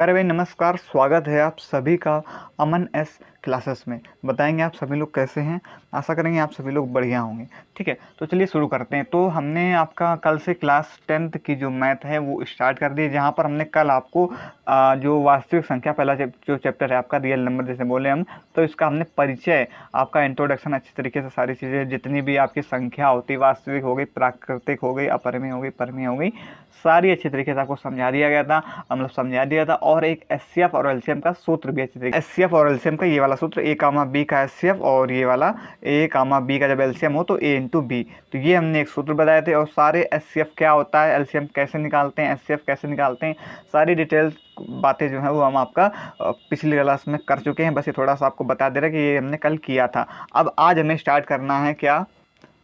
अरे भाई नमस्कार, स्वागत है आप सभी का अमन एस क्लासेस में। बताएंगे आप सभी लोग कैसे हैं। आशा करेंगे आप सभी लोग बढ़िया होंगे। ठीक है, तो चलिए शुरू करते हैं। तो हमने आपका कल से क्लास 10th की जो मैथ है वो स्टार्ट कर दी, जहाँ पर हमने कल आपको जो वास्तविक संख्या पहला जो चैप्टर है आपका रियल नंबर जैसे बोले हम, तो इसका हमने परिचय, आपका इंट्रोडक्शन अच्छी तरीके से सारी चीज़ें जितनी भी आपकी संख्या होती, वास्तविक हो गई, प्राकृतिक हो गई, अपरिमेय हो गई, परिमेय हो गई, सारी अच्छी तरीके से आपको समझा दिया गया था। मतलब समझा दिया था। और एक एचसीएफ और एलसीएम का सूत्र भी अच्छी तरीके, एचसीएफ और एलसीएम का ये वाला सूत्र ए कामा बी का एचसीएफ और ये वाला ए कामा बी का जब एलसीएम हो तो ए इंटू बी, तो ये हमने एक सूत्र बताए थे। और सारे एचसीएफ क्या होता है, एलसीएम कैसे निकालते हैं, एचसीएफ कैसे निकालते हैं, सारी डिटेल्स बातें जो है वो हम आपका पिछली क्लास में कर चुके हैं। बस ये थोड़ा सा आपको बता दे रहा है कि ये हमने कल किया था। अब आज हमें स्टार्ट करना है क्या,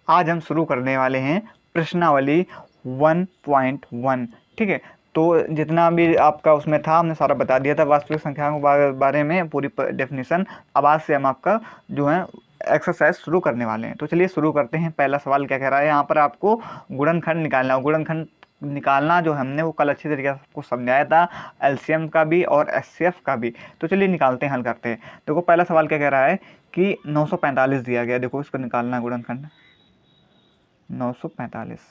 आज हम शुरू करने वाले हैं प्रश्नावली 1.1। ठीक है, तो जितना भी आपका उसमें था हमने सारा बता दिया था, वास्तविक संख्याओं के बारे में पूरी डेफिनेशन। अब आज से हम आपका जो है एक्सरसाइज शुरू करने वाले हैं। तो चलिए शुरू करते हैं। पहला सवाल क्या कह रहा है, यहाँ पर आपको गुणनखंड निकालना है। गुणनखंड निकालना जो हमने वो कल अच्छी तरीके से आपको समझाया था, एलसीएम का भी और एचसीएफ का भी। तो चलिए निकालते हैं, हल करते हैं। देखो पहला सवाल क्या कह रहा है कि 945 दिया गया। देखो इसको निकालना है गुणनखंड 945।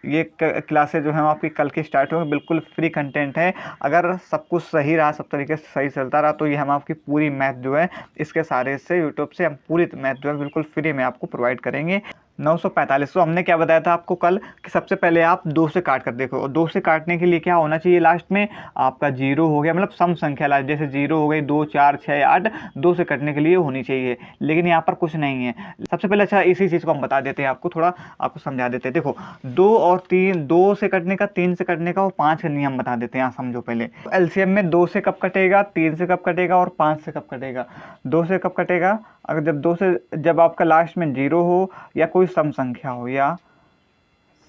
ये क्लासेज जो है आपकी कल की स्टार्ट होंगी, बिल्कुल फ्री कंटेंट है। अगर सब कुछ सही रहा, सब तरीके से सही चलता रहा, तो ये हम आपकी पूरी मैथ जो है इसके सारे से यूट्यूब से हम पूरी मैथ जो है बिल्कुल फ्री में आपको प्रोवाइड करेंगे। 945। तो हमने क्या बताया था आपको कल कि सबसे पहले आप 2 से काट कर देखो, और 2 से काटने के लिए क्या होना चाहिए, लास्ट में आपका 0 हो गया, मतलब सम संख्या लास्ट, जैसे 0 हो गई, 2 4 6 8, 2 से कटने के लिए होनी चाहिए। लेकिन यहाँ पर कुछ नहीं है। सबसे पहले अच्छा इसी चीज़ को हम बता देते हैं, आपको थोड़ा आपको समझा देते हैं। देखो 2 और 3, 2 से कटने का, 3 से कटने का और 5 का नियम बता देते हैं। यहाँ समझो पहले एलसीएम में 2 से कब कटेगा, 3 से कब कटेगा और 5 से कब कटेगा। 2 से कब कटेगा, अगर जब 2 से, जब आपका लास्ट में 0 हो या कोई सम संख्या हो, या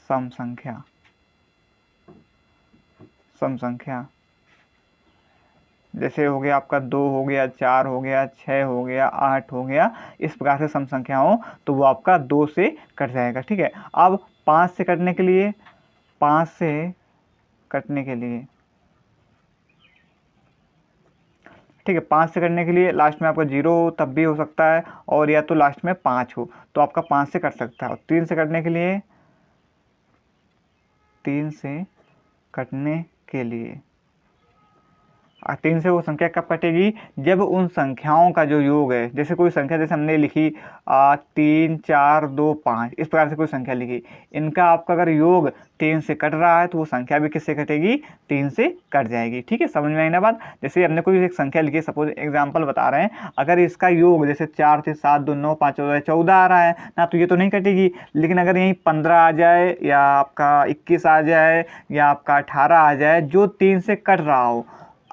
सम संख्या, सम संख्या जैसे हो गया आपका 2 हो गया, 4 हो गया, 6 हो गया, 8 हो गया, इस प्रकार से सम संख्या हो तो वो आपका 2 से कट जाएगा। ठीक है, अब 5 से कटने के लिए, 5 से कटने के लिए, ठीक है, 5 से कटने के लिए लास्ट में आपका 0 हो तब भी हो सकता है, और या तो लास्ट में 5 हो तो आपका 5 से कट सकता है। और 3 से कटने के लिए, 3 से कटने के लिए 3 से वो संख्या कब कटेगी, जब उन संख्याओं का जो योग है, जैसे कोई संख्या जैसे हमने लिखी 3 4 2 5, इस प्रकार से कोई संख्या लिखी, इनका आपका अगर योग 3 से कट रहा है तो वो संख्या भी किससे कटेगी, 3 से कट जाएगी। ठीक है, समझ में आई ना बात। जैसे हमने कोई एक संख्या लिखी, सपोज एग्जाम्पल बता रहे हैं, अगर इसका योग जैसे 4 3 7 2 9 5 14 आ रहा है ना, तो ये तो नहीं कटेगी। लेकिन अगर यहीं 15 आ जाए, या आपका 21 आ जाए, या आपका 18 आ जाए, जो 3 से कट रहा हो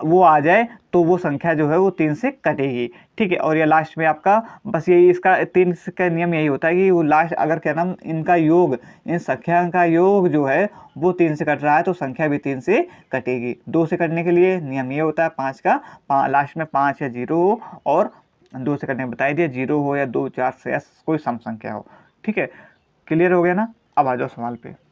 वो आ जाए, तो वो संख्या जो है वो 3 से कटेगी। ठीक है, और ये लास्ट में आपका बस यही, इसका 3 का नियम यही होता है कि वो लास्ट अगर क्या नाम, इनका योग, इन संख्या का योग जो है वो 3 से कट रहा है तो संख्या भी 3 से कटेगी। 2 से कटने के लिए नियम ये होता है 5 का, लास्ट में 5 या 0 हो, और 2 से कटने बता दिया 0 हो या 2 4 से कोई सम संख्या हो। ठीक है, क्लियर हो गया ना। अब आ जाओ सवाल पे।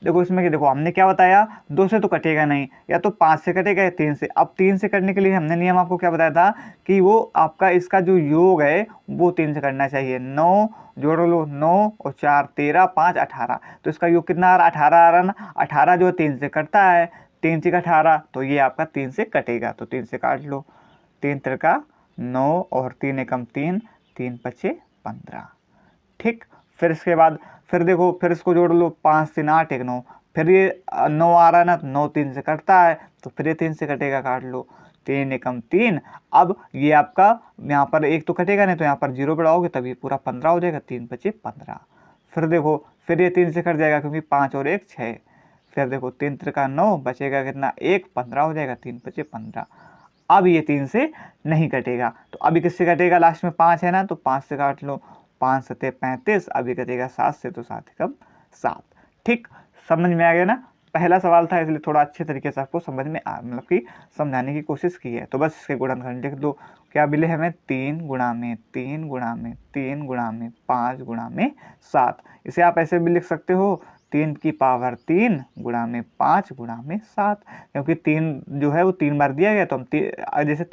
देखो इसमें कि देखो हमने क्या बताया, 2 से तो कटेगा नहीं, या तो 5 से कटेगा या 3 से। अब 3 से कटने के लिए हमने नियम आपको क्या बताया था कि वो आपका इसका जो योग है वो 3 से कटना चाहिए। 9 जोड़ लो, 9 और 4 13, 5 18, तो इसका योग कितना आ रहा, 18 आ रहा ना। 18 जो 3 से कटता है, 3 से 18, तो ये आपका 3 से कटेगा, तो 3 से काट लो। 3 तिरका 9 और 3 एकम 3, 3 पचे 15। ठीक, फिर इसके बाद फिर देखो, फिर इसको जोड़ लो, 5 3 8 1 9, फिर ये 9 आ रहा है ना, तो 9 3 से कटता है, तो फिर ये 3 से कटेगा, काट लो। 3 एकम 3, अब ये आपका यहाँ पर एक तो कटेगा नहीं, तो यहाँ पर 0 बढ़ाओगे तब ये पूरा 15 हो जाएगा, 3 पचे 15। फिर देखो, फिर ये 3 से कट जाएगा क्योंकि 5 और 1 6। फिर देखो 3 त्रिका 9, बचेगा कितना 1, 15 हो जाएगा, 3 पचे 15। अब ये 3 से नहीं कटेगा, तो अभी किससे कटेगा, लास्ट में 5 है ना, तो 5 से काट लो। 5 सते 35, अभी कटेगा 7 से, तो 7 एकम 7। ठीक, समझ में आ गया ना। पहला सवाल था इसलिए थोड़ा अच्छे तरीके से आपको समझ में मतलब कि समझाने की कोशिश की है। तो बस इसके गुणनखंड लिख दो। क्या मिले हमें, 3 गुणा में 3 गुणा में 3 गुणा में 5 गुणा में 7। इसे आप ऐसे भी लिख सकते हो, 3 की पावर 3 गुणा में 5 गुणा में 7, क्योंकि 3 जो है वो 3 बार दिया गया, तो हम जैसे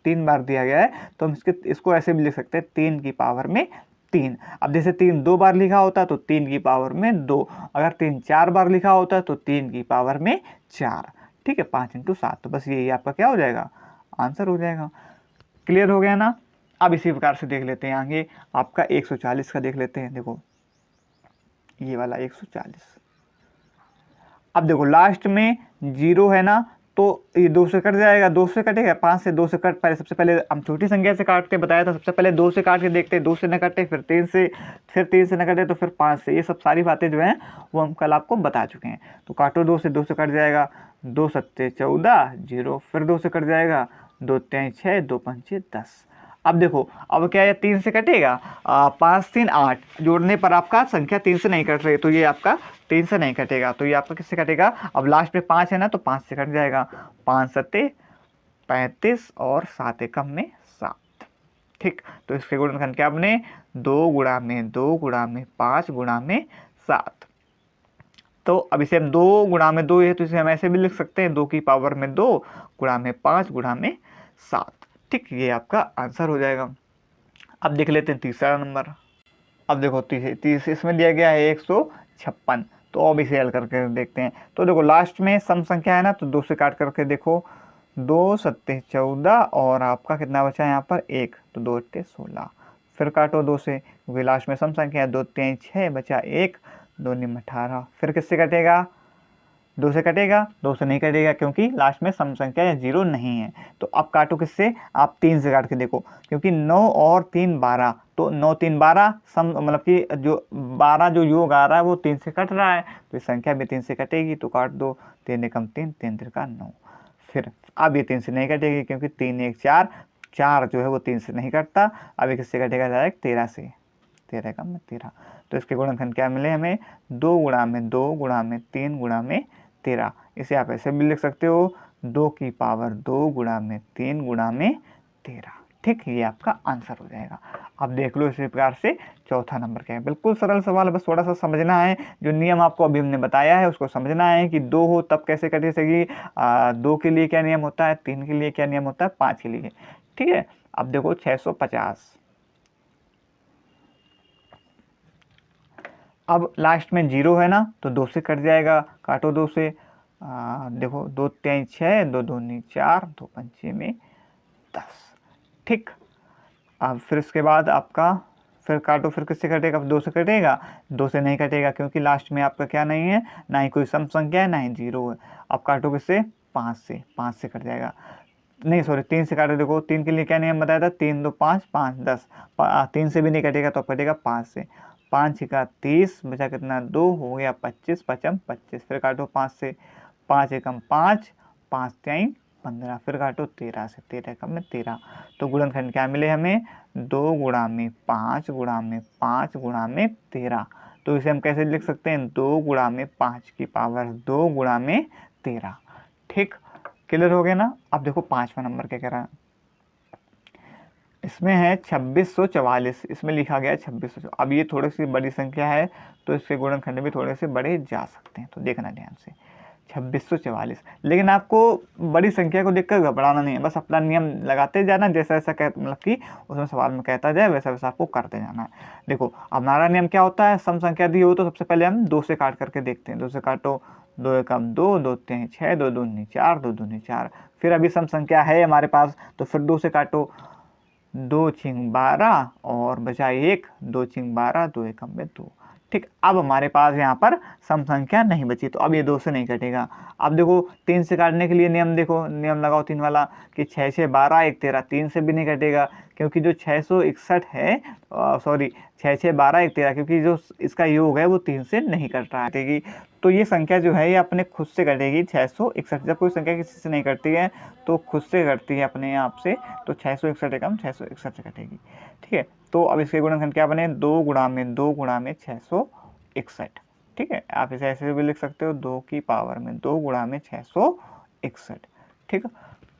3 बार दिया गया है तो हम इसको ऐसे भी लिख सकते हैं 3 की पावर में 3। अब जैसे 3 2 बार लिखा होता तो 3 की पावर में 2, अगर 3 4 बार लिखा होता तो 3 की पावर में 4। ठीक है, 5 × 7, तो बस यही आपका क्या हो जाएगा, आंसर हो जाएगा। क्लियर हो गया ना। अब इसी प्रकार से देख लेते हैं आगे आपका 140 का देख लेते हैं। देखो ये वाला 140, अब देखो लास्ट में 0 है ना, तो ये 2 से कट जाएगा, 2 से कटेगा, 5 से 2 से कट, पहले सबसे पहले हम छोटी संख्या से काट के बताया था, सबसे पहले 2 से काट के देखते हैं, 2 से न कटे, फिर 3 से, फिर 3 से न कटे तो फिर 5 से। ये सब सारी बातें जो हैं वो हम कल आपको बता चुके हैं। तो काटो 2 से कट जाएगा, 2 सत्ते 14, 0, फिर 2 से कट जाएगा, 2 तिहाई 6, 2 पंचे 10। अब देखो अब क्या है, 3 से कटेगा, 5 3 8, जोड़ने पर आपका संख्या 3 से नहीं कट रही, तो ये आपका 3 से नहीं कटेगा, तो ये आपका किससे कटेगा। अब लास्ट में 5 है ना, तो 5 से कट जाएगा, 5 सत्ते 35 और 7 एकम में 7। ठीक, तो इसके गुणनखंड क्या बने, 2 गुणा में 2 गुणा में 5 गुणा में 7। तो अब इसे हम 2 गुणा में 2 है, तो इसे हम ऐसे भी लिख सकते हैं 2 की पावर में 2 गुणा में 5 गुणा में 7। ठीक, ये आपका आंसर हो जाएगा। अब देख लेते हैं तीसरा नंबर। अब देखो तीस इसमें दिया गया है 156, तो अब इसे हल करके देखते हैं। तो देखो लास्ट में सम संख्या है ना, तो 2 से काट करके देखो, 2 सत्ते 14 और आपका कितना बचा है यहाँ पर 1, तो 2 अट्ठे 16, फिर काटो 2 से, क्योंकि लास्ट में सम संख्या है, 2 तिहाई 6 बचा 1, 2 निम 18, फिर किससे कटेगा, 2 से कटेगा, 2 से नहीं कटेगा क्योंकि लास्ट में सम संख्या या 0 नहीं है। तो अब काटो किससे, आप 3 से काट के देखो, क्योंकि 9 और 3 12, तो 9 3 12 सम, मतलब कि जो 12 जो योग आ रहा है वो 3 से कट रहा है, तो इस संख्या भी 3 से कटेगी, तो काट दो, 3 एकम 3, 3 तिरका 9। फिर अब ये 3 से नहीं कटेगी, क्योंकि 3 1 4, 4 जो है वो 3 से नहीं कटता। अब ये किससे कटेगा, डायरेक्ट 13 से, 13 एकम में 13। तो इसके गुणनखंड क्या मिले हमें, 2 गुणा में 2 गुणा में 3 गुणा में 13। इसे आप ऐसे भी लिख सकते हो, 2 की पावर 2 गुणा में 3 गुणा में 13। ठीक, ये आपका आंसर हो जाएगा। अब देख लो इसी प्रकार से चौथा नंबर क्या है। बिल्कुल सरल सवाल है, बस थोड़ा सा समझना है, जो नियम आपको अभी हमने बताया है उसको समझना है कि 2 हो तब कैसे कटी सकेगी, 2 के लिए क्या नियम होता है, 3 के लिए क्या नियम होता है, 5 के लिए। ठीक है, अब देखो 650, अब लास्ट में 0 है ना, तो 2 से कट जाएगा, काटो 2 से, देखो 2 तिहाई 6, 2 दूनी 4, 2 पंचे में 10। ठीक, अब फिर इसके बाद आपका फिर काटो, फिर किससे कटेगा, 2 से कटेगा, 2 से नहीं कटेगा क्योंकि लास्ट में आपका क्या नहीं है, ना ही कोई सम संख्या है ना ही 0 है। अब काटो किससे, 5 से, 5 से कट जाएगा, नहीं सॉरी 3 से काटो, देखो 3 के लिए क्या नियम बताया था, 3 2 5 5 10, 3 से भी नहीं कटेगा तो कटेगा 5 से, 5 का 30 बचा कितना 2, हो गया 25, पचम 25, फिर काटो 5 से, 5 एकम 5, 5 तिहाई 15, फिर काटो 13 से, 13 एकम में 13। तो गुणनखंड क्या मिले हमें, 2 गुणा में 5 गुणा में 5 गुणा में 13। तो इसे हम कैसे लिख सकते हैं, 2 गुणा में 5 की पावर 2 गुणा में 13। ठीक, क्लियर हो गया ना। अब देखो 5वां नंबर क्या कह रहा है, इसमें है 2644, इसमें लिखा गया है 2600। अब ये थोड़ी सी बड़ी संख्या है, तो इसके गुणनखंड भी थोड़े से बड़े जा सकते हैं, तो देखना ध्यान से, 2644। लेकिन आपको बड़ी संख्या को देखकर घबराना नहीं है, बस अपना नियम लगाते जाना, जैसा जैसा मतलब कि उसमें सवाल में कहता जाए वैसा वैसा आपको करते जाना है। देखो अब हमारा नियम क्या होता है, सम संख्या दी हो तो सबसे पहले हम 2 से काट करके देखते हैं, 2 से काटो, 2 एकम 2, 2 तिहाई 6, 2 दूनी 4, 2 दूनी 4। फिर अभी सम संख्या है हमारे पास, तो फिर 2 से काटो, 2 छिंग 12 और बचा 1, 2 छिंग 12, 2 एकम में 2। ठीक, अब हमारे पास यहाँ पर सम संख्या नहीं बची, तो अब ये 2 से नहीं कटेगा। अब देखो 3 से काटने के लिए नियम देखो, नियम लगाओ 3 वाला, कि 6 6 12 1 13, 3 से भी नहीं कटेगा क्योंकि जो 661 है, सॉरी 6 6 12 1 13, क्योंकि जो इसका योग है वो 3 से नहीं कट रहा है। तो ये संख्या जो है ये अपने खुद से कटेगी 661। जब कोई संख्या किसी से नहीं कटती है तो खुद से कटती है अपने आप से, तो 661 एकम 661 से कटेगी। ठीक है, तो अब इसके गुणनखंड क्या बने, 2 गुणा में 2 गुणा में 661। ठीक है, आप इसे ऐसे भी लिख सकते हो, 2 की पावर में 2 गुणा में 661। ठीक है,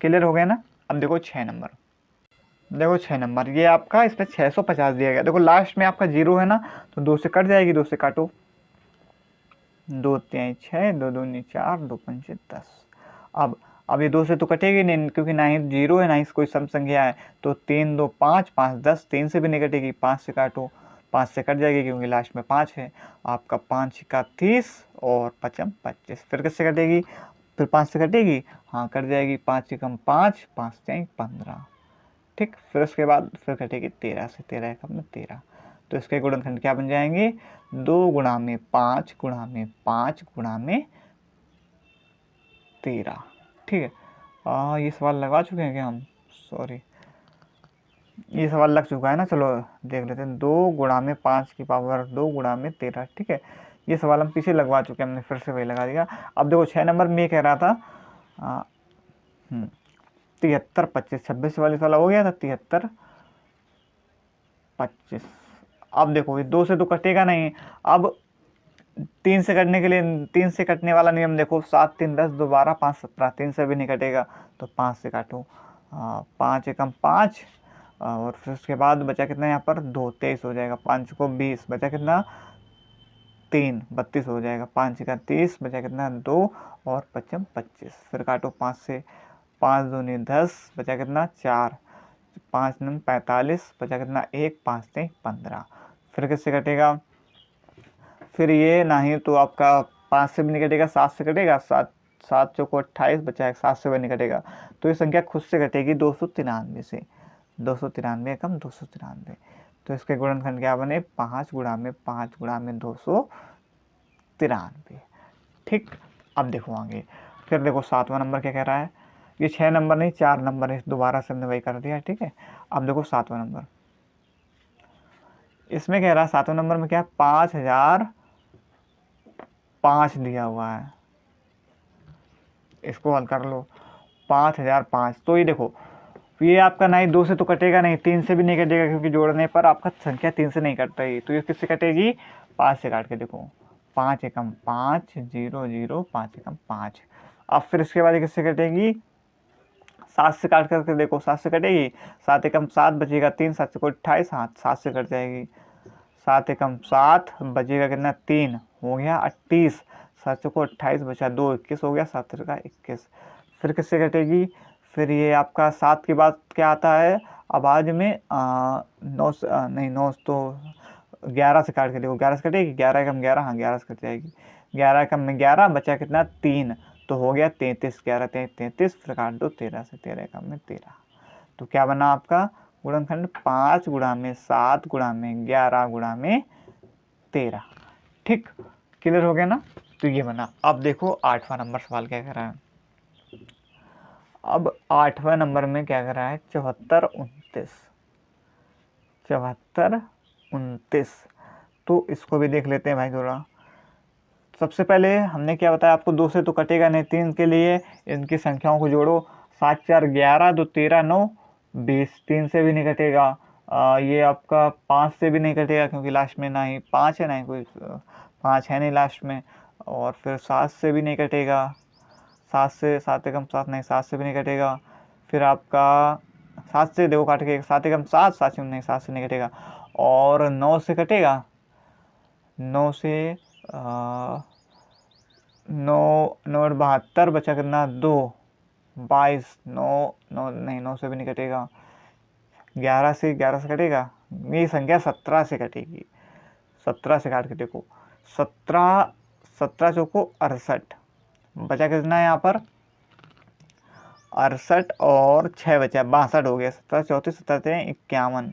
क्लियर हो गया ना। अब देखो 6 नंबर, देखो 6 नंबर ये आपका, इसमें 650 दिया गया। देखो लास्ट में आपका 0 है ना, तो 2 से कट जाएगी, 2 से काटो, 2 तिहाई 6, 2 दूनी 4, 2 पंचे 10। अब ये 2 से तो कटेगी नहीं, क्योंकि ना ही जीरो है ना ही कोई सम संख्या है। तो 3 2 5, 5 10, 3 से भी नहीं कटेगी, 5 से काटो, 5 से कट जाएगी क्योंकि लास्ट में 5 है। आपका 5 का 30 और 5 25। फिर किससे कटेगी? फिर 5 से कटेगी, हाँ कट जाएगी। 5 एकम 5, 5 तिहाई 15। ठीक, फिर उसके बाद फिर कटेगी 13 से, 13 एकम में 13। तो इसके गुणनखंड क्या बन जाएंगे? 2 गुणा में 5 गुणा में 5 गुणा में 13। ठीक है, ये सवाल लगवा चुके हैं क्या हम? सॉरी, ये सवाल लग चुका है ना। चलो देख लेते हैं। 2 गुणा में 5 की पावर 2 गुणा में 13। ठीक है, ये सवाल हम पीछे लगवा चुके हैं, हमने फिर से वही लगा दिया। अब देखो 6 नंबर में ये कह रहा था 73 25, 26 वाली वाला हो गया था 73 25। अब देखो ये 2 से तो कटेगा नहीं। अब 3 से कटने के लिए 3 से कटने वाला नियम देखो, 7 3 10, 2 12, 5 17। 3 से भी नहीं कटेगा तो 5 से काटो, 5 एकम 5, और फिर उसके बाद बचा कितना यहाँ पर? 2 23 हो जाएगा। 5 को 20, बचा कितना? 3 32 हो जाएगा। 5 का 30, बचा कितना? 2 और 5 25। फिर काटो 5 से, 5 दूनी 10, बचा कितना? 4, 5 9 45, बचा कितना? 1, 5 3 15। फिर किससे कटेगा? फिर ये ना ही तो आपका 5 से भी नहीं कटेगा, 7 से कटेगा। 7 7 चौको 28, बचा है 7 से भी नहीं कटेगा। तो ये संख्या खुद से कटेगी 293 से। 293 एकम 293। तो इसके गुणनखंड क्या बने? 5 गुणा में 5 गुणा में 293। ठीक, अब देखो आगे। फिर देखो 7वां नंबर क्या कह रहा है? ये 6 नंबर नहीं 4 नंबर है, दोबारा से हमने वही कर दिया। ठीक है, अब देखो 7वां नंबर, इसमें कह रहा है 7वें नंबर में क्या? 5005 दिया हुआ है। इसको हल कर लो। 5005, तो ये देखो ये आपका ना ही 2 से तो कटेगा नहीं, 3 से भी नहीं कटेगा, क्योंकि जोड़ने पर आपका संख्या 3 से नहीं कट रही। तो ये किससे कटेगी? 5 से काट के देखो। 5 एकम 5 0 0, 5 एकम 5। अब फिर इसके बाद किससे कटेगी? 7 से काट करके देखो, 7 से कटेगी। 7 एकम 7, बचेगा 3, 7 से 28, हाँ 7 से कट जाएगी। 7 एकम 7, बचेगा कितना? 3 हो गया 38। 7 को 28, बचा 2, 21 हो गया। 7 का 21। फिर किससे कटेगी? फिर ये आपका 7 के बाद क्या आता है आवाज में? 9 नहीं, 9 तो 11 से काट के देखो, 11 से कटेगी। 11 एकम 11, हाँ 11 से कट जाएगी। 11 एकम में 11, बचा कितना? 3, तो हो गया 33। 11 33, फिर काट दो 13 से। 13 एकम में 13। तो क्या बना आपका गुणनखंड? 5 गुणा में 7 गुणा में 11 गुणा में 13। ठीक, क्लियर हो गया ना? तो ये बना। अब देखो 8वां नंबर सवाल क्या कह रहा है। अब 8वें नंबर में क्या कर रहा है? 74 29। 74 29, तो इसको भी देख लेते हैं भाई थोड़ा। सबसे पहले हमने क्या बताया आपको? 2 से तो कटेगा नहीं। 3 के लिए इनकी संख्याओं को जोड़ो। 7 4 11, 2 13 9 20। 3 से भी नहीं कटेगा। ये आपका 5 से भी नहीं कटेगा, क्योंकि लास्ट में ना ही 5 है ना ही कोई 5 है नहीं लास्ट में। और फिर 7 से भी नहीं कटेगा। 7 से 7 एकम 7 नहीं, 7 से भी नहीं कटेगा। फिर आपका 7 से देखो काट के, 7 एकम 7, 7 से नहीं, 7 से नहीं कटेगा। और 9 से कटेगा। 9 से 9 9 72, बचा कितना? 2 22। 9 9 नहीं, 9 से भी नहीं कटेगा। 11 से कटेगा। ये संख्या 17 से कटेगी। 17 से काट के देखो। 17 17 चौको 68, बचा कितना है यहाँ पर? 68 और 6 बचा 62 हो गया। 17 34, 17 तिहाई 51,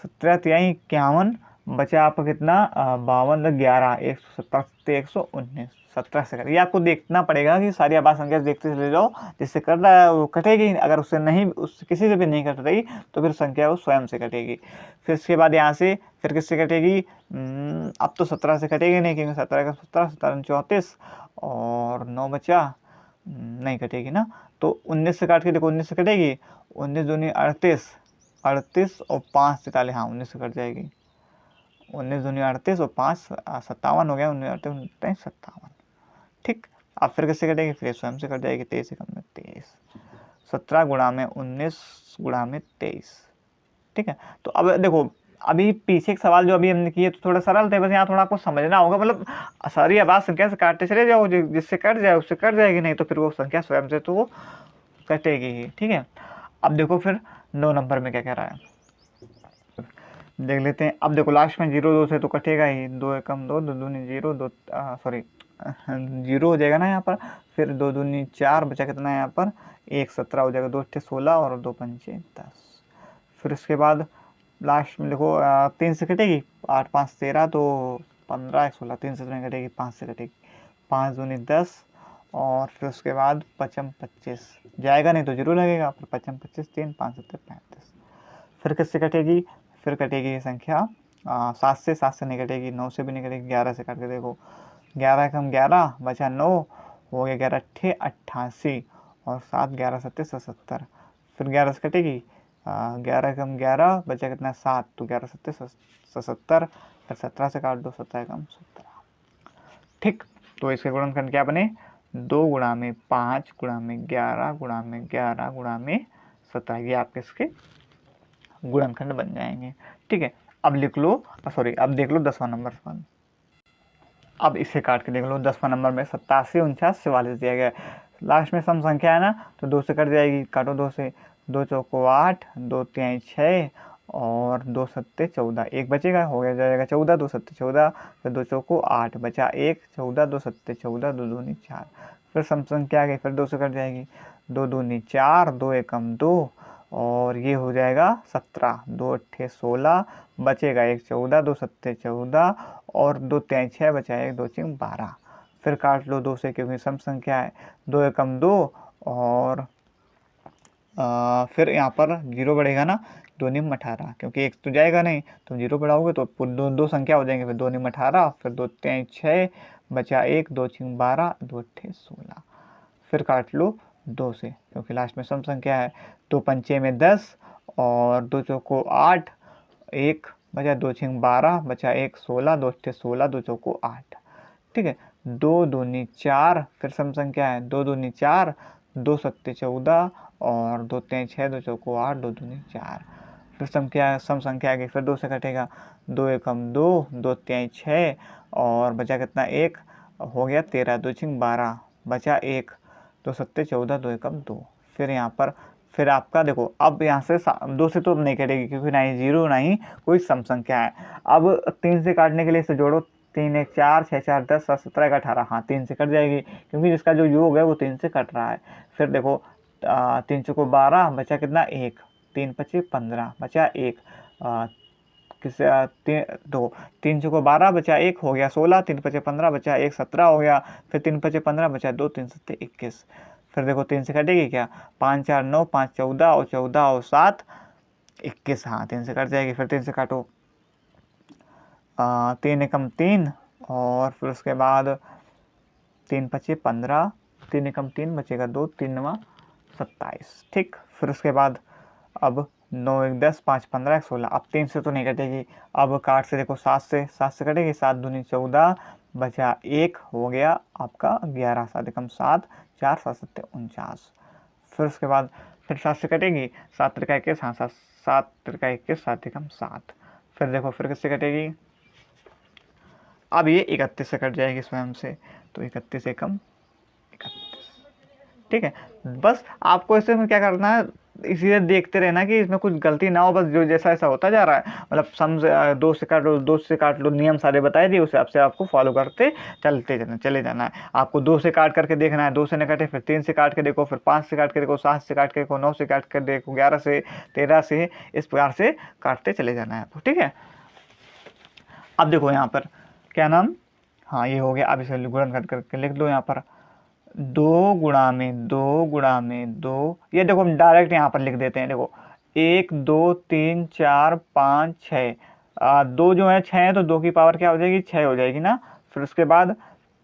17 तिहाई 51, बचा आपका कितना? 52 11, 117 119। 17 से कर, ये आपको देखना पड़ेगा कि सारी आबाद संख्या देखते चले जाओ, जिससे कर रहा है वो कटेगी। अगर उससे नहीं, उस किसी से भी नहीं कट रही, तो फिर संख्या वो स्वयं से कटेगी। फिर इसके बाद यहाँ से फिर किससे कटेगी? अब तो 17 से कटेगी नहीं, क्योंकि 17 का 17, 17 34 और 9 बचा, नहीं कटेगी ना। तो 19 से काट के देखो, 19 से कटेगी। 19 दूनी 38, 38 और 5 43, हाँ 19 से कट जाएगी। 19 दूनी 38 और 5 57 हो गया। 19 38 57। ठीक, अब फिर किससे कटेगी? फिर स्वयं से कट जाएगी। 23 एकम में 23। 17 गुणा में 19 गुणा में 23। ठीक है, तो अब देखो अभी पीछे एक सवाल जो अभी हमने किए तो थोड़ा सरल थे, बस यहाँ थोड़ा आपको समझना होगा, मतलब सारी आवाज संख्या से काटते चले जाओ, जिससे कट जाए उससे कट जाएगी, नहीं तो फिर वो संख्या स्वयं से तो वो कटेगी ही। ठीक है, अब देखो फिर 9 नंबर में क्या कह रहा है, देख लेते हैं। अब देखो लास्ट में 0 2 से तो कटेगा ही, 2 एकम 2, 2 दूनी 0, 2 सॉरी 0 हो जाएगा ना यहाँ पर, फिर 2 दूनी 4, बचा कितना है यहाँ पर 1 17 हो जाएगा, 2 अट्ठे 16 और 2 पंचे 10। फिर उसके बाद लास्ट में देखो 3 से कटेगी, 8 5 13, तो 15 16, 3 से तो नहीं कटेगी, 5 से कटेगी, 5 दूनी 10 और फिर उसके बाद 5 25 जाएगा, नहीं तो 0 लगेगा, फिर 5 25 3 5 7 35। फिर किससे कटेगी, फिर कटेगी ये संख्या 7 से, 7 से नहीं कटेगी, 9 से भी नहीं कटेगी, 11 से काट के देखो, 11 कम 11 बचा 9, हो गया 11 अट्ठे 88 और 7 11 सत्ते 77। फिर 11 से कटेगी, 11 कम 11 बचा कितना 7, तो 11 सत्ते 77, फिर 17 से काट दो, 17 कम 17। ठीक, तो इसके गुणनखंड क्या बने, 2 गुणा में 5 गुणा में 11 गुणा में 11 गुणा में 17, ये आपके इसके गुणनखंड बन जाएंगे। ठीक है, अब लिख लो, सॉरी अब देख लो 10वां नंबर सवाल। अब इसे काट के देख लो, 10वां नंबर में 87 49 44 दिया गया है। लास्ट में सम संख्या है ना, तो 2 से कट जाएगी, काटो 2 से, 2 चौको 8, 2 तिहाई 6 और 2 सत्ते 14, एक बचेगा, हो गया जाएगा 14, 2 सत्ते 14, फिर 2 चौको 8 बचा 1, 14 2 सत्ते 14, 2 दूनी 4, फिर सम संख्या आ गई, फिर 2 से कट जाएगी, 2 दूनी 4, 2 एकम 2 और ये हो जाएगा 17, 2 अट्ठे 16, बचेगा 1 14, 2 सत्ते 14 और 2 तिहाई 6 बचा 1, 2 चिंग 12। फिर काट लो 2 से, क्योंकि सम संख्या है, 2 एकम 2 और फिर यहाँ पर 0 बढ़ेगा ना, 2 निम 18, क्योंकि 1 तो जाएगा नहीं, तो 0 बढ़ाओगे तो दो संख्या हो जाएंगे, फिर 2 निम 18, फिर 2 तिहाई 6 बचा 1, 2 चिंग 12, 2 अट्ठे 16। फिर काट लो 2 से, क्योंकि लास्ट में सम संख्या है, 2 पंचे में 10 और 2 चौको 8, 1 बचा 2 छिंग 12 बचा 1 16, 2 अट्ठे 16, 2 चौको 8। ठीक है, 2 दूनी 4, फिर सम संख्या है, 2 दूनी 4, 2 सत्ते 14 और 2 तिहाई 6, 2 चौको 8, 2 दूनी 4। फिर सम संख्या आ गई, फिर 2 से कटेगा, 2 एकम 2, 2 तिहाई 6 और बचा कितना 1, हो गया 13, 2 छिंग 12 बचा 1, 2 सत्ते 14, 2 एकम 2। फिर यहाँ पर फिर आपका देखो, अब यहाँ से 2 से तो अब नहीं कटेगी, क्योंकि ना ही 0 ना ही कोई सम संख्या है। अब 3 से काटने के लिए इसे जोड़ो, 3 1 4 6 4 10 7 17 18, हाँ 3 से कट जाएगी, क्योंकि जिसका जो योग है वो 3 से कट रहा है। फिर देखो 3 चौको 12 बचा कितना 1, 3 पचे 15 बचा 1, दो 3 चौको 12 बचा 1, हो गया 16, 3 पचे 15 बचा 1 17 हो गया, फिर 3 पचे 15 बचा 2, 3 सत्ते 21। फिर देखो 3 से कटेगी क्या, 5 4 9, 5 14 और 14 और 7 21, हाँ 3 से कट जाएगी। फिर 3 से काटो, 3 एकम 3 और फिर उसके बाद 3 पचे 15, 3 एकम 3 बचेगा 2, 3 9 27। ठीक, फिर उसके बाद अब 9 1 10, 5 15 16, अब 3 से तो नहीं कटेगी, अब काट से देखो 7 से कटेगी, 7 दूनी 14 बचा 1, हो गया आपका 11, 7 एकम 7, 4 7 सत्ते 49। फिर उसके बाद फिर 7 से कटेगी, 7 त्रिका 21, हाँ 7 त्रिका 21, 7 एकम 7। फिर देखो फिर किससे कटेगी, अब ये 31 से कट जाएगी स्वयं से, तो 31 एकम 31। ठीक है, बस आपको इससे में क्या करना है, इसीलिए देखते रहना कि इसमें कुछ गलती ना हो, बस जो जैसा ऐसा होता जा रहा है, मतलब सम 2 से काट लो, 2 से काट लो, नियम सारे बताए दिए, उस हिसाब से आपको फॉलो करते चले जाना है। आपको 2 से काट करके देखना है, 2 से न कटे फिर 3 से काट के देखो, फिर 5 से काट के देखो, 7 से काट के देखो, 9 से काट कर देखो, 11 से 13 से, इस प्रकार से काटते चले जाना है आपको। ठीक है, अब देखो यहाँ पर क्या नाम, हाँ ये हो गया। अब इसे गुणन करके लिख दो यहाँ पर, 2 गुणा में 2 गुणा में 2, ये देखो हम डायरेक्ट यहाँ पर लिख देते हैं। देखो 1 2 3 4 5 6, 2 जो है 6 है, तो 2 की पावर क्या हो जाएगी 6 हो जाएगी ना। फिर उसके बाद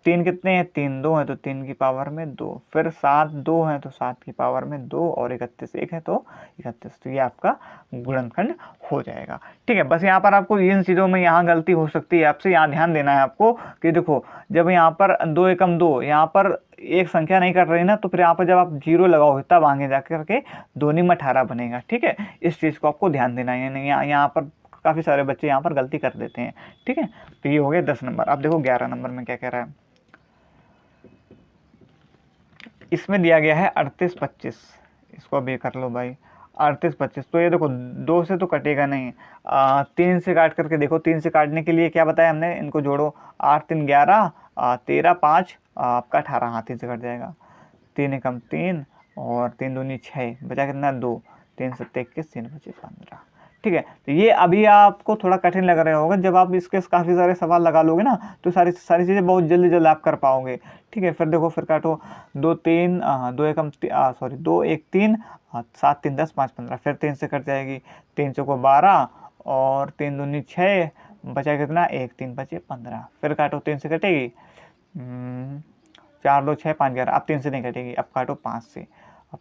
3 कितने हैं, 3 2 है, तो 3 की पावर में 2। फिर 7 2 है, तो 7 की पावर में 2 और 31 1 है, तो 31। तो ये आपका गुणनखंड हो जाएगा। ठीक है, बस यहाँ पर आपको इन चीज़ों में यहाँ गलती हो सकती है आपसे, यहाँ ध्यान देना है आपको कि देखो जब यहाँ पर 2 एकम 2, यहाँ पर एक संख्या नहीं कट रही ना, तो फिर यहाँ पर जब आप 0 लगाओगे तब आगे जा करके 2 निम 18 बनेगा। ठीक है, इस चीज़ को आपको ध्यान देना है, यहाँ पर काफ़ी सारे बच्चे यहाँ पर गलती कर देते हैं। ठीक है, तो ये हो गया 10 नंबर। अब देखो 11 नंबर में क्या कह रहा है, इसमें दिया गया है 38 25, इसको भी कर लो भाई 38 25। तो ये देखो 2 से तो कटेगा नहीं, 3 से काट करके देखो। 3 से काटने के लिए क्या बताया हमने, इनको जोड़ो, 8 3 11, 13 5 आपका 18, हाँ 3 से कट जाएगा। 3 एकम 3 और 3 दूनी 6, बचा कितना 2, 3 7 21, 3 25 15। ठीक है, तो ये अभी आपको थोड़ा कठिन लग रहा होगा, जब आप इसके काफ़ी सारे सवाल लगा लोगे ना तो सारी सारी चीज़ें बहुत जल्दी जल्दी आप कर पाओगे। ठीक है, फिर देखो फिर काटो, 2 3 2 एकम सॉरी 2 1 3, 7 3 10 5 15, फिर 3 से कट जाएगी, 3 चौको 12 और 3 दूनी 6, बचा कितना 1, 3 बचे 15, फिर काटो 3 से कटेगी, 4 2 6 5 11, अब 3 से नहीं कटेगी, अब काटो 5 से,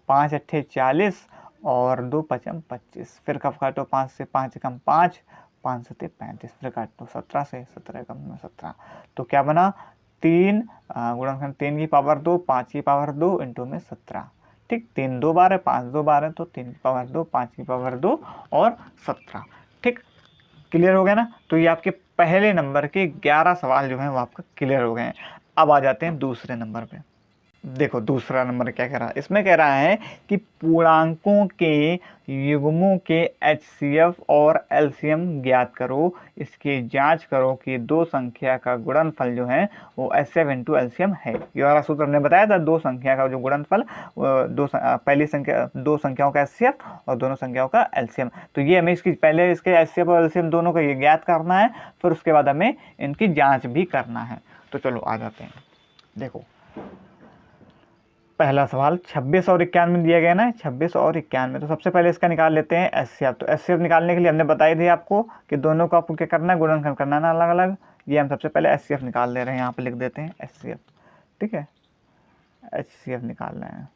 5 अट्ठे 40 और 2 पचम 25, फिर कब काटो 5 से, 5 एकम 5, 5 सत्ते 35, फिर काटो 17 से, 17 एकम 17। तो क्या बना, 3 गुणनखंड 3 की पावर 2, 5 की पावर 2 इंटू में 17। ठीक, 3 2 12, 5 2 12, तो 3 की पावर 2, 5 की पावर 2 और 17। ठीक, क्लियर हो गया ना। तो ये आपके पहले नंबर के 11 सवाल जो हैं वो आपका क्लियर हो गए हैं। अब आ जाते हैं दूसरे नंबर पे। देखो दूसरा नंबर क्या कह रहा है, इसमें कह रहा है कि पूर्णांकों के युग्मों के HCF और LCM ज्ञात करो, इसकी जांच करो कि दो संख्या का गुणनफल जो है वो HCF इंटू LCM है। ये वाला सूत्र हमने बताया था, दो संख्या का जो गुणनफल, पहली संख्या, दो संख्याओं का HCF और दोनों संख्याओं का LCM। तो ये हमें इसकी पहले इसके HCF और LCM दोनोों का ये ज्ञात करना है, फिर उसके बाद हमें इनकी जाँच भी करना है। तो चलो आ जाते हैं। देखो पहला सवाल 26 और 91 दिया गया ना, 26 और 91। तो सबसे पहले इसका निकाल लेते हैं HCF। तो HCF निकालने के लिए हमने बताई थी आपको कि दोनों को आपको क्या करना है, गुणनखंड करना है ना अलग अलग। ये हम सबसे पहले HCF निकाल ले रहे हैं, यहाँ पे लिख देते हैं HCF। ठीक है, HCF निकालना है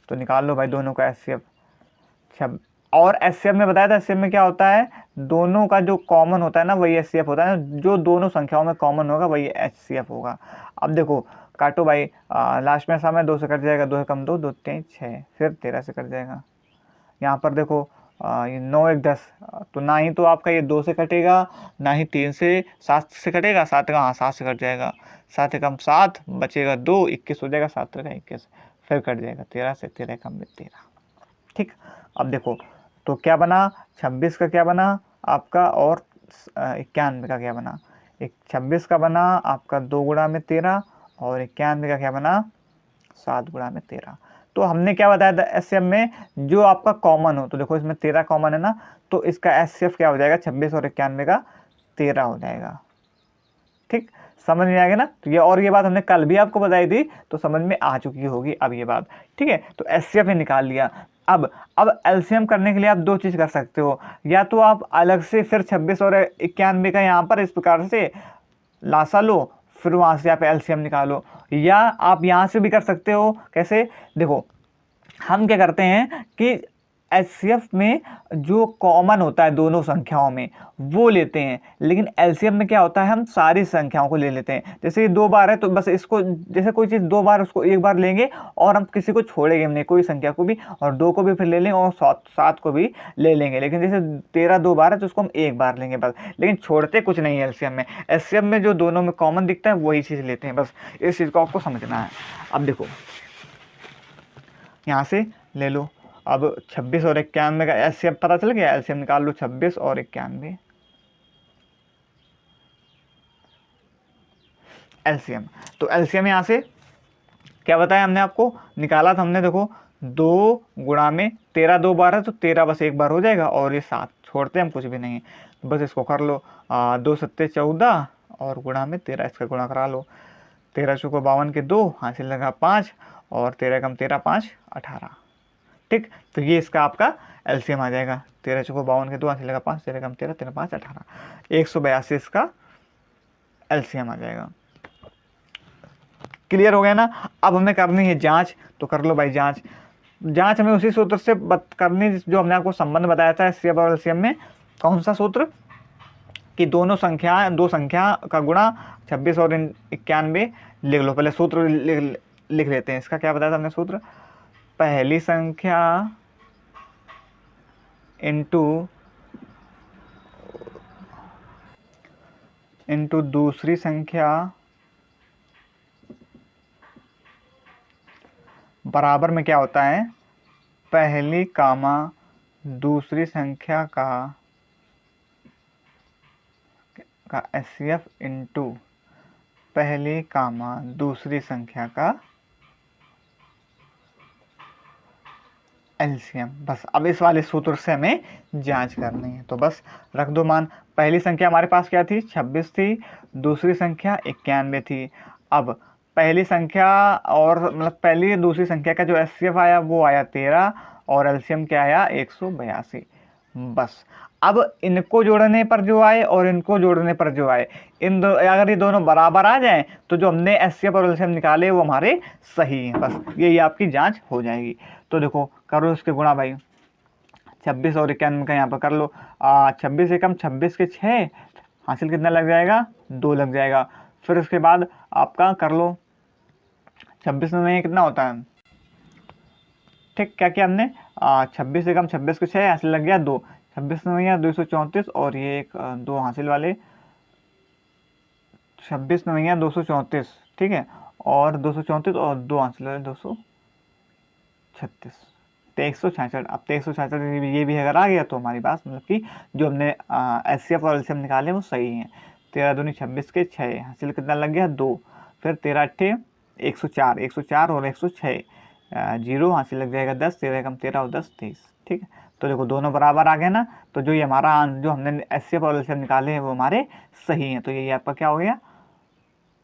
तो निकाल लो भाई दोनों का HCF। और HCF में बताया था, HCF में क्या होता है, दोनों का जो कॉमन होता है ना वही HCF होता है, जो दोनों संख्याओं में कॉमन होगा वही HCF होगा। अब देखो काटो भाई, लास्ट में समय 2 से कट जाएगा, 2 एकम 2, 2 3 6, फिर 13 से कट जाएगा। यहाँ पर देखो ये 9 1 10, तो ना ही तो आपका ये 2 से कटेगा, ना ही 3 से, 7 से कटेगा, 7 का, हाँ 7 से कट जाएगा, 7 एकम 7, बचेगा 2, 21 हो जाएगा, 7 का 21, फिर कट जाएगा 13 से, 13 एकम 13। ठीक, अब देखो तो क्या बना, 26 का क्या बना आपका और 91 का क्या बना, 26 का बना आपका 2 गुणा में 13 और 91 का क्या बना 7 गुणा में 13। तो हमने क्या बताया था HCF में, जो आपका कॉमन हो, तो देखो इसमें 13 कॉमन है ना, तो इसका HCF क्या हो जाएगा, 26 और 91 का 13 हो जाएगा। ठीक, समझ में आ गया ना। तो ये, और ये बात हमने कल भी आपको बताई थी, तो समझ में आ चुकी होगी अब ये बात। ठीक है, तो HCF ने निकाल लिया। अब LCM करने के लिए आप दो चीज़ कर सकते हो, या तो आप अलग से फिर 26 और 91 का यहाँ पर इस प्रकार से लासा लो, फिर वहाँ से आप LCM निकालो, या आप यहाँ से भी कर सकते हो। कैसे, देखो हम क्या करते हैं कि HCF में जो कॉमन होता है दोनों संख्याओं में वो लेते हैं, लेकिन LCM में क्या होता है, हम सारी संख्याओं को ले लेते हैं। जैसे ये 2 बार है तो बस इसको, जैसे कोई चीज़ 2 बार, उसको 1 बार लेंगे और हम किसी को छोड़ेंगे नहीं, कोई संख्या को भी, और 2 को भी फिर ले लेंगे और 7 को भी ले लेंगे। लेकिन जैसे 13 2 बार है तो उसको हम 1 बार लेंगे बस, लेकिन छोड़ते कुछ नहीं है LCM में। HCF में जो दोनों में कॉमन दिखता है वही चीज़ लेते हैं, बस इस चीज़ को आपको समझना है। अब देखो यहाँ से ले लो, अब 26 और 91 का HCF पता चल गया, LCM निकाल लो 26 और 91 LCM। तो LCM यहाँ से क्या बताया हमने आपको, निकाला था हमने, देखो 2 गुणा में 13 2 बार है तो 13 बस 1 बार हो जाएगा, और ये 7 छोड़ते हम कुछ भी नहीं है, तो बस इसको कर लो, 2 सत्ते 14 और गुणा में 13, इसका गुणा करा लो, 13 चौको 52 के 2, हासिल लगा 5 और 13 कम 13 5 18। ठीक, तो ये इसका आपका LCM आ जाएगा, 13 चौको 52 के 2, हासिल लगा 5, 13 कम 13 13 5 18, 182 इसका LCM आ जाएगा। क्लियर हो गया ना। अब हमें करनी है जांच, तो कर लो भाई जांच। जांच हमें उसी सूत्र से करनी जो हमने आपको संबंध बताया था HCF और LCM में। कौन सा सूत्र, कि दो संख्या का गुणा 26 और 91 लिख लो। पहले सूत्र लिख लेते हैं। इसका क्या बताया था हमने सूत्र, पहली संख्या इंटू इंटू दूसरी संख्या बराबर में क्या होता है, पहली कामा दूसरी संख्या का एचसीएफ इंटू पहली कामा दूसरी संख्या का एलसीएम। बस अब इस वाले सूत्र से हमें जांच करनी है, तो बस रख दो मान। पहली संख्या हमारे पास क्या थी, 26 थी, दूसरी संख्या 91 थी। अब पहली संख्या और मतलब पहली दूसरी संख्या का जो एचसीएफ आया वो आया 13 और एलसीएम क्या आया 182। बस अब इनको जोड़ने पर जो आए और इनको जोड़ने पर जो आए, इन दो अगर ये दोनों बराबर आ जाएं तो जो हमने एचसीएफ और एलसीएम निकाले वो हमारे सही हैं। बस यही आपकी जांच हो जाएगी। तो देखो करो इसके गुणा भाई, 26 और 91 का यहाँ पर कर लो। 26 एकम 26 के 6 हासिल कितना लग जाएगा, 2 लग जाएगा। फिर उसके बाद आपका कर लो 26 में कितना होता है, ठीक क्या किया हमने, 26 एकम 26 के 6 हासिल लग गया 2, 26 में 234 और ये एक 2 हासिल वाले 26 में 234, ठीक है, और 234 और 2 हासिल वाले 236, 2366। अब 2366 ये भी अगर आ गया तो हमारी बात मतलब कि जो हमने एचसीएफ और एलसीएम निकाले वो सही हैं। 13 दूनी 26 के 6 हासिल कितना लग गया 2, फिर 13 अट्ठे 104, 104 और 106 जीरो हासिल लग जाएगा 10, 13 कम 13 और 10 23, ठीक है। तो देखो दोनों बराबर आ गए ना, तो जो ये हमारा जो हमने एचसीएफ और एलसीएम निकाले हैं वो हमारे सही हैं। तो ये आपका क्या हो गया,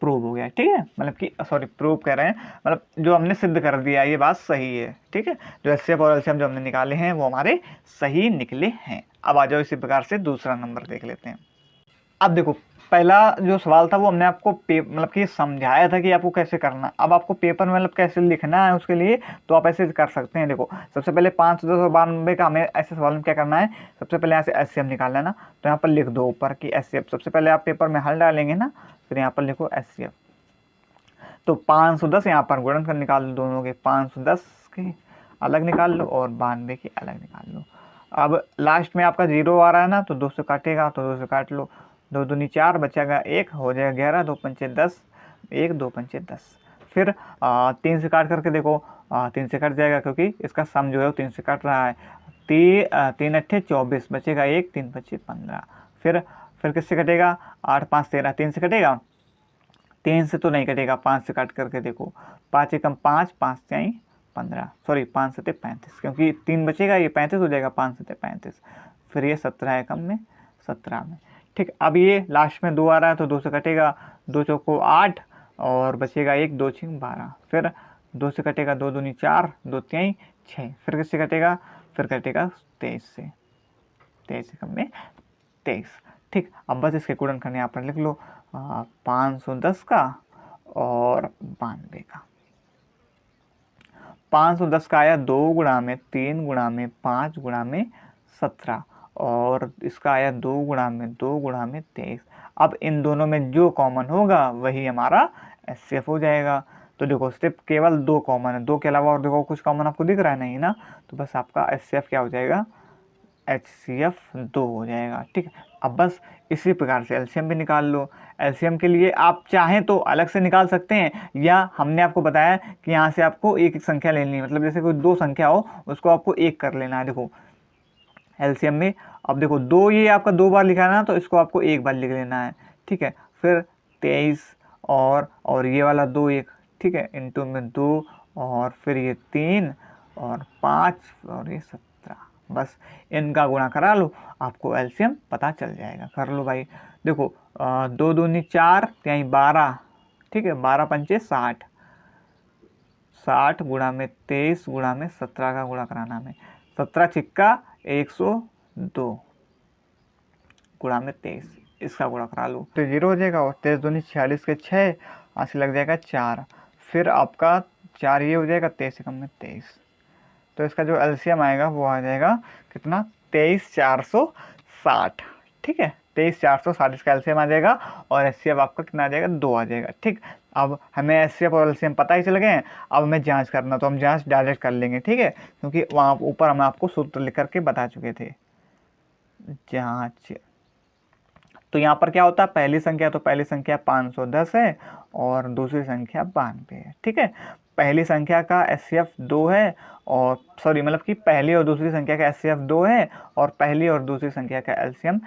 प्रूव हो गया, ठीक है, मतलब कि सॉरी प्रूव कह रहे हैं, मतलब जो हमने सिद्ध कर दिया ये बात सही है, ठीक है। जो एचसीएफ और एलसीएम जो हमने निकाले हैं वो हमारे सही निकले हैं। अब आ जाओ इसी प्रकार से दूसरा नंबर देख लेते हैं। अब देखो पहला जो सवाल था वो हमने आपको मतलब कि समझाया था कि आपको कैसे करना। अब आपको पेपर में मतलब कैसे लिखना है उसके लिए तो आप ऐसे कर सकते हैं। देखो सबसे पहले 592 का हमें ऐसे सवाल में क्या करना है, सबसे पहले यहाँ से एचसीएफ निकालना है ना, तो यहाँ पर लिख दो ऊपर की एचसीएफ। सबसे पहले आप पेपर में हल डालेंगे ना, फिर यहाँ पर लिखो एचसीएफ। तो 510 यहाँ पर गुणन कर निकाल लो दोनों के, 510 के अलग निकाल लो और 92 के अलग निकाल लो। अब लास्ट में आपका 0 आ रहा है ना, तो 2 से काटेगा तो 2 से काट लो, 2 दूनी 4 बचेगा 1 हो जाएगा 11, 2 पंचे 10, 1 2 पंचे 10। फिर 3 से काट करके देखो 3 से कट जाएगा क्योंकि इसका सम जो है वो 3 से कट रहा है। 3 अट्ठे 24 बचेगा 1, 3 पच्चे 15। फिर किससे कटेगा, 8 5 13, 3 से कटेगा, 3 से तो नहीं कटेगा, 5 से काट करके देखो, 5 एकम 5, 5 से 15, सॉरी 5 सत्ते 35, क्योंकि 3 बचेगा ये 35 हो जाएगा, 5 सत्ते 35। फिर ये 17 एकम में 17 में, ठीक। अब ये लास्ट में 2 आ रहा है तो 2 से कटेगा, 2 चौको 8 और बचेगा 1, 2 6 12। फिर 2 से कटेगा, 2 दूनी 4, 2 3 6। फिर किससे कटेगा, फिर कटेगा 23 से, 23 एकम में 23, ठीक। अब बस इसके गुणन करने यहाँ पर लिख लो 510 का और 92 का। 510 का आया 2 गुणा में 3 गुणा में 5 गुणा में 17 और इसका आया 2 गुणा में 2 गुणा में 23। अब इन दोनों में जो कॉमन होगा वही हमारा एचसीएफ हो जाएगा। तो देखो सिर्फ केवल 2 कॉमन है, 2 के अलावा और देखो कुछ कॉमन आपको दिख रहा है नहीं ना, तो बस आपका एचसीएफ क्या हो जाएगा, एचसीएफ 2 हो जाएगा, ठीक है। अब बस इसी प्रकार से एलसीएम भी निकाल लो। एलसीएम के लिए आप चाहें तो अलग से निकाल सकते हैं, या हमने आपको बताया कि यहाँ से आपको एक एक संख्या लेनी है, मतलब जैसे कोई 2 संख्या हो उसको आपको 1 कर लेना है। देखो एलसीएम में अब देखो 2 ये आपका 2 बार लिखा है ना, तो इसको आपको 1 बार लिख लेना है, ठीक है। फिर 23 और ये वाला 2 1, ठीक है, इंटू में 2 और फिर ये 3 और 5 और ये 17। बस इनका गुणा करा लो, आपको एलसीएम पता चल जाएगा। कर लो भाई, देखो 2 दूनी 4 यहीं 12, ठीक है, 12 पंचे 60, 60 गुणा में 23 गुणा में 17 का गुणा कराना हमें, 17 छिक्का 102 गुणा में 23, इसका गुणा करा लो तो 0 हो जाएगा, और 23 दूनी 46 के 6 आंसर लग जाएगा 4। फिर आपका 4 ये हो जाएगा, 23 कम में 23, तो इसका जो एलसीएम आएगा वो आ जाएगा कितना, 23460, ठीक है, 23460 इसका एलसीएम आ जाएगा और एचसीएफ आपका कितना आ जाएगा, 2 आ जाएगा, ठीक। अब हमें एचसीएफ और एलसीएम पता ही चल गए हैं, अब हमें जांच करना, तो हम जांच डायरेक्ट कर लेंगे, ठीक है, क्योंकि वहाँ ऊपर हम आपको सूत्र लिख करके बता चुके थे। जांच तो यहाँ पर क्या होता है, पहली संख्या तो पहली संख्या 510 है और दूसरी संख्या 92 है। ठीक है, पहली संख्या का एचसीएफ 2 है और सॉरी मतलब कि पहली और दूसरी संख्या का एचसीएफ 2 है और पहली और दूसरी संख्या का एलसीएम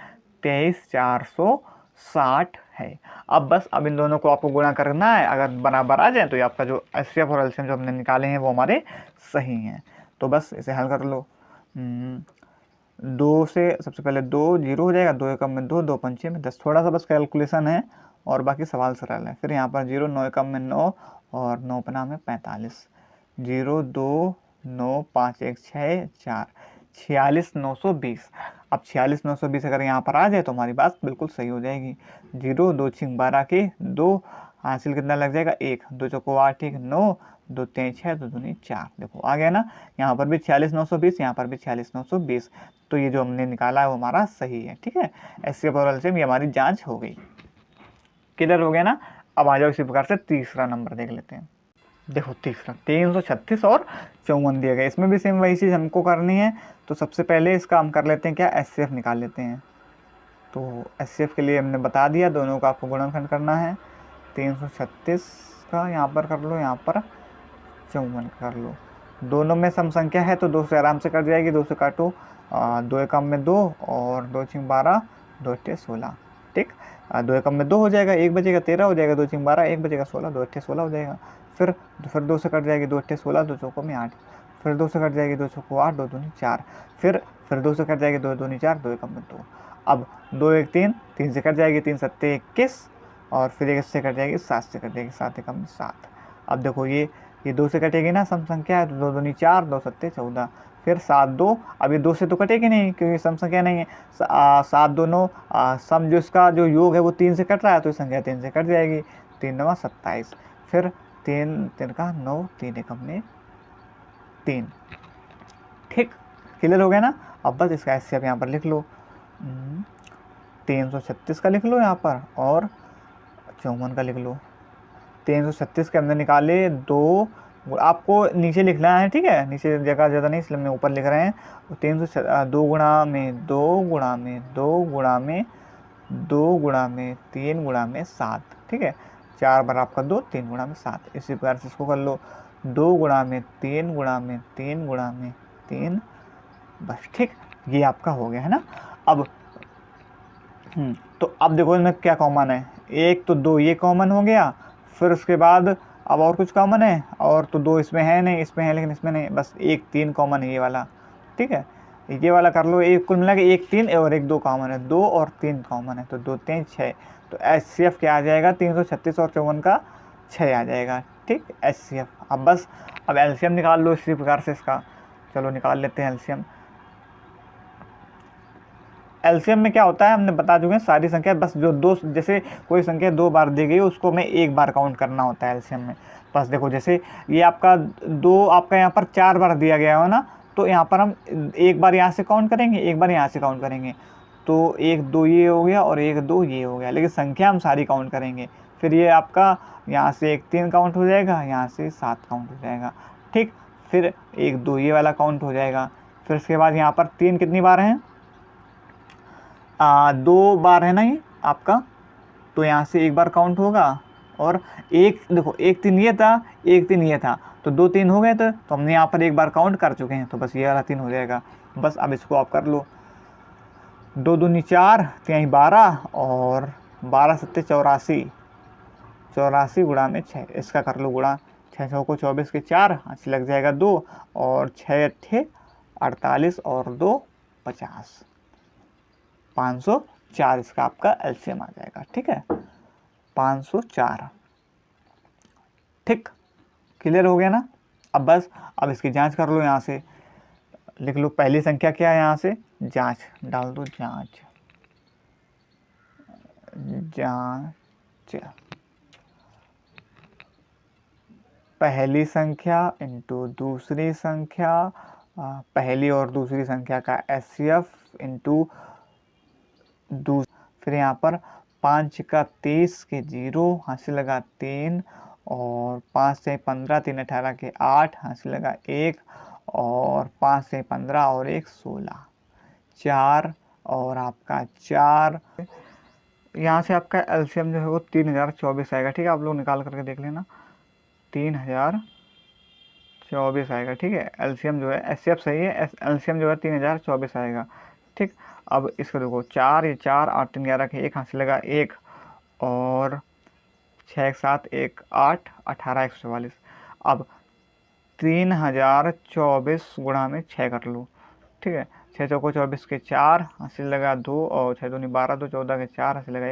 23460 है। अब इन दोनों को आपको गुणा करना है, अगर बराबर आ जाए तो ये आपका जो एचसीएफ और एलसीएम जो हमने निकाले हैं वो हमारे सही हैं। तो बस इसे हल कर लो। 2 से सबसे पहले 2 जीरो हो जाएगा, 2 एकम में 2, 2 पंचे में 10, थोड़ा सा बस कैलकुलेशन है और बाकी सवाल सरल है। फिर यहाँ पर 0, 9 एकम में 9 और 9 पना में 45, 0 2 9 5 1 6 4 46,920। अब 46,920 अगर यहाँ पर आ जाए तो हमारी बात बिल्कुल सही हो जाएगी। 0 2 छिंग 12 के 2 हासिल कितना लग जाएगा 1, 2 चौको 8 1 9, 2 3 6, 2 दूनी 4। देखो आ गया ना, यहाँ पर भी 46,920, यहाँ पर भी 46,920। तो ये जो हमने निकाला है वो हमारा सही है। ठीक है, एचसीएफ और एलसीएम ये हमारी जांच हो गई। क्लियर हो गया ना। अब आ जाओ इसी प्रकार से तीसरा नंबर देख लेते हैं। देखो तीसरा 336 और 54 दिया गया, इसमें भी सेम वही चीज़ हमको करनी है। तो सबसे पहले इसका हम कर लेते हैं क्या, एचसीएफ निकाल लेते हैं। तो एचसीएफ के लिए हमने बता दिया, दोनों का आपको गुणनखंड करना है। 336 का यहाँ पर कर लो, यहाँ पर 54 कर लो। दोनों में सम संख्या है तो 2 से आराम से कट जाएगी, 2 से काटो, 2 एकम में 2 और 2 छिंग 12, 2 अट्ठे 16। ठीक, 2 एकम में 2 हो जाएगा, 1 बचेगा 13 हो जाएगा, 2 छिंग 12, 1 बचेगा 16, 2 अट्ठे 16 हो जाएगा। फिर 2 से कट जाएगी, 2 अट्ठे 16, 2 चौकों में 8, फिर 2 से कट जाएगी, 2 चौको 8, 2 दूनी 4, फिर 2 से कट जाएगी, 2 दूनी 4, 2 एकम में 2। अब 2 1 3, 3 से कट जाएगी, 3 सत्ते 21 और फिर 1 से कट जाएगी, 7 से कट जाएगी, 7 एकम में 7। अब देखो ये 2 से कटेगी ना, सम संख्या है तो 2 दूनी 4, 2 सत्ते 14, फिर 7 2, अब ये 2 से तो कटेगी नहीं क्योंकि सम संख्या नहीं है। 7 2 9, सम जो इसका जो योग है वो 3 से कट रहा है तो संख्या 3 से कट जाएगी, 3 9 27, फिर 3 3 का 9, 3 एकम में 3। ठीक, क्लियर हो गया ना। अब बस इसका एचसीएफ यहाँ पर लिख लो, 336 का लिख लो यहाँ पर और 54 का लिख लो। 336 के हमने निकाले 2, आपको नीचे लिखना है। ठीक है, नीचे जगह ज़्यादा नहीं इसलिए हमने ऊपर लिख रहे हैं। 2 गुणा में 2 गुणा में 2 गुणा में 2 गुणा में 3 गुणा में 7। ठीक है, 4 बार आपका 2, 3 गुणा में 7, इसी प्रकार से इसको कर लो। 2 गुणा में 3 गुणा में 3 गुणा में 3, बस। ठीक, ये आपका हो गया है ना। अब तो अब देखो इसमें क्या कॉमन है, 1 तो 2 ये कॉमन हो गया, फिर उसके बाद अब और कुछ कॉमन है, और तो 2 इसमें है नहीं, इसमें है लेकिन इसमें नहीं, बस 1 3 कॉमन है ये वाला। ठीक है, ये वाला कर लो, एक कुल मिला के 1 3 और 1 2 कॉमन है, 2 और 3 कॉमन है तो 2 3 6। तो एचसीएफ क्या आ जाएगा, 336 और 54 का 6 आ जाएगा। ठीक, एचसीएफ। अब बस अब एलसीएम निकाल लो इसी प्रकार से इसका। चलो निकाल लेते हैं एलसीएम। एलसीएम में क्या होता है हमने बता चुके हैं, सारी संख्या बस जो 2, जैसे कोई संख्या 2 बार दी गई उसको हमें 1 बार काउंट करना होता है एलसीएम में। बस देखो जैसे ये आपका 2 आपका यहाँ पर 4 बार दिया गया हो ना, तो यहाँ पर हम 1 बार यहाँ से काउंट करेंगे, 1 बार यहाँ से काउंट करेंगे, तो 1 2 ये हो गया और 1 2 ये हो गया, लेकिन संख्या हम सारी काउंट करेंगे। फिर ये आपका यहाँ से 1 3 काउंट हो जाएगा, यहाँ से 7 काउंट हो जाएगा। ठीक, फिर 1 2 ये वाला काउंट हो जाएगा। फिर उसके बाद यहाँ पर 3 कितनी बार हैं, 2 बार है ना ये आपका, तो यहाँ से 1 बार काउंट होगा, और 1 देखो 1 3 ये था, 1 3 ये था, तो 2 3 हो गए थे, तो हमने यहाँ पर 1 बार काउंट कर चुके हैं, तो बस ये वाला 3 हो जाएगा। बस अब इसको आप कर लो, 2 दूनी 4, 3 12 और 12 सत्ते 84, 84 गुणा में 6, इसका कर लो गुणा। 6 6 को 24 के 4 हाथ लग जाएगा 2, और 6 अट्ठे 48 और 2 50, 504 इसका आपका एलसीएम आ जाएगा। ठीक है, 504। ठीक, क्लियर हो गया ना। अब बस अब इसकी जांच कर लो, यहाँ से लिख लो पहली संख्या क्या है, यहाँ से जांच डाल दो, जांच जांच पहली संख्या इंटू दूसरी संख्या, पहली और दूसरी संख्या का एचसीएफ इंटू फिर यहाँ पर 5 का 30 के 0 हासिल लगा 3, और 5 से 15, 3 18 के 8 हासिल लगा 1, और 5 से 15 और 1 16, 4 और आपका 4, यहाँ से आपका एलसीएम जो है वो 3024 आएगा। ठीक है, आप लोग निकाल करके देख लेना, 3024 आएगा। ठीक है, एलसीएम जो है, एचसीएफ सही है, एलसीएम जो है 3024 आएगा। ठीक, अब इसको देखो, 4 ये 4 8 3 11 के 1 हाथ से लगा 1 और 6 7 1 8 18 144। अब 3024 गुणा में 6 कर लो। ठीक है, 6 चौको 24 के 4 हाथ से लगा 2 और 6 दूनी 12 2 14 के 4 हाथ से लगा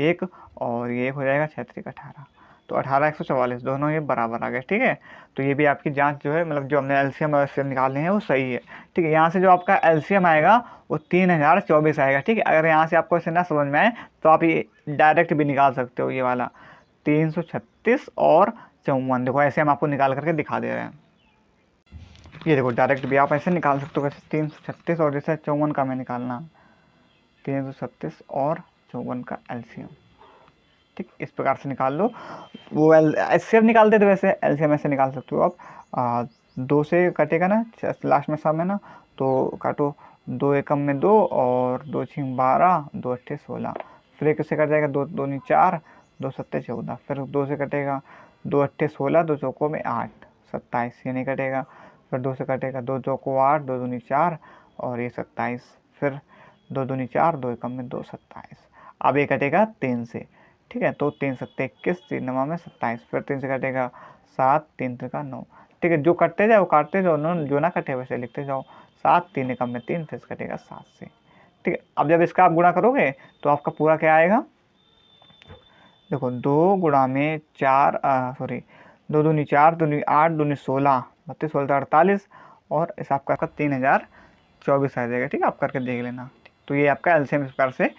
1 और ये 1 हो जाएगा 6 3 18, तो 18 144 दोनों ये बराबर आ गए। ठीक है, तो ये भी आपकी जांच जो है, मतलब जो हमने एलसीएम और एचसीएफ निकाले हैं वो सही है। ठीक है, यहाँ से जो आपका एलसीएम आएगा वो 3024 आएगा। ठीक है, अगर यहाँ से आपको इसे ना समझ में आए तो आप ये डायरेक्ट भी निकाल सकते हो, ये वाला 336 और 54। देखो ऐसे हम आपको निकाल करके दिखा दे रहे हैं। ये देखो डायरेक्ट भी आप ऐसे निकाल सकते हो, वैसे 336 और जैसे 54 का मैं निकालना, 336 और 54 का एलसीएम। ठीक, इस प्रकार से निकाल लो। वो एचसीएफ निकालते थे, वैसे एलसीएम ऐसे निकाल सकते हो आप। 2 से कटेगा ना लास्ट में सब है ना, तो काटो, 2 एकम में 2 और 2 6 12 2 8 16, फिर 1 से कट जाएगा, 2 2 4 2 7 14, फिर 2 से कटेगा, 2 8 16 2 चौकों में 8 27, ये नहीं कटेगा, फिर 2 से कटेगा, 2 चौकों 8 2 दूनी 4 और ये 27, फिर 2 दूनी 4 2 एकम में 2 27। अब ये कटेगा 3 से। ठीक है, तो 3 7 21 3 9 में 27, फिर 3 से कटेगा 7 3 3 9। ठीक है, जो कटते जाओ काटते जाओ, जो ना कटे वैसे लिखते जाओ, 7 3 एकम में 3, फिर कटेगा 7 से। ठीक है, अब जब इसका आप गुणा करोगे तो आपका पूरा क्या आएगा, देखो 2 गुणा में 4 सॉरी 2 दूनी 4 दूनी 8 दूनी 16 32 16 48 और इस आपका 3024 आ जाएगा। ठीक है, आप करके देख लेना। तो ये आपका एलसीएम इस प्रकार से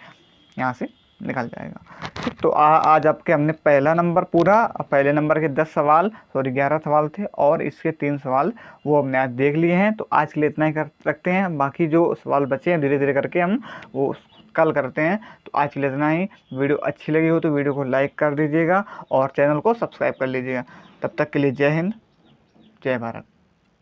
यहाँ से निकल जाएगा। ठीक, तो आज आपके हमने पहला नंबर पूरा, पहले नंबर के 10 सवाल सॉरी 11 सवाल थे और इसके 3 सवाल वो हमने आज देख लिए हैं। तो आज के लिए इतना ही कर रखते हैं, बाकी जो सवाल बचे हैं धीरे धीरे करके हम वो कल करते हैं। तो आज के लिए इतना ही। वीडियो अच्छी लगी हो तो वीडियो को लाइक कर दीजिएगा और चैनल को सब्सक्राइब कर लीजिएगा। तब तक के लिए जय हिंद, जय भारत।